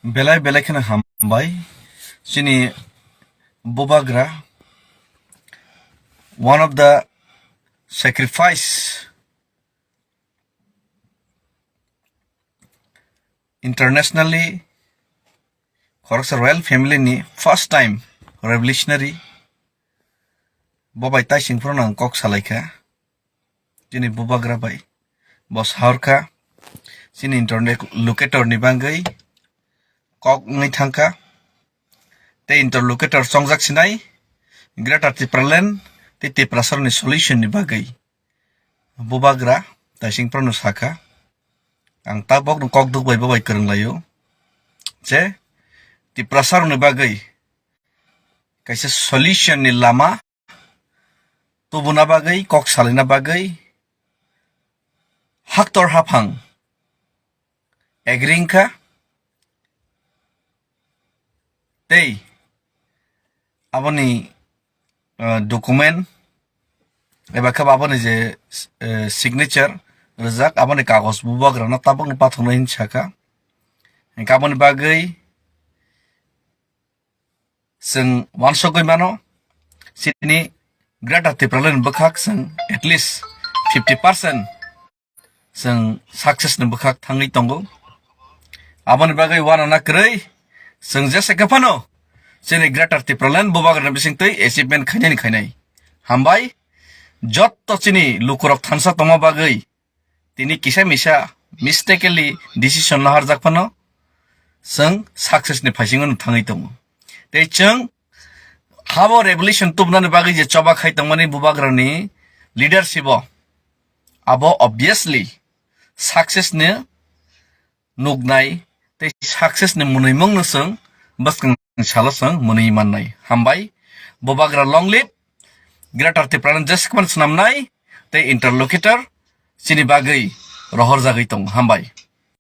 Belai belai kena hambai. Sini Bubagra, one of the sacrifice internationally Khoroksa royal family ni first time revolutionary bobai taising pronang kok salaika sini Bubagra bai bo Sahorjakha sini Interlocutor ni bangai kok ngai thangka te Interlocutor Chongjaksinai greater TRIPURA te TRIPURA ni solution ni bagai Bubagra taising prono saka ang tabok ng kok duk bai bobai kereng layo je TRIPURA ni bagai kaisa solution ni lama tubuna bagai kok salina bagai haktor hafang agringka tei aboni dokumen eba kab aboni je signature rijak aboni kagos Bubagra na tabok ni pathona hinsaka kaboni bagai sing wansogoi mano sini greater TRIPURA ni bukhak sing at least 50% sing success ni bukhak thangi tongo aboni bagai wana na krei sing jese kapano sini greater TRIPURA Bubagra ni bising tei achievement khainai hambai jotto sini lukurok thansa toma bagai tini kisa misa mistakenly decision na harjak pano sing success ni phasingon thangi tongo tei chung habo revolution tubna ni bagai je choba khai tongmani Bubagra ni leadership abo obviously success ni nugnai tei success ni munaimong no sung baskang shala sung munai mannai hambai Bubagra long live greater TRIPURA jaskman snamnai tei Interlocutor sini bagai rohor jagai tong hambai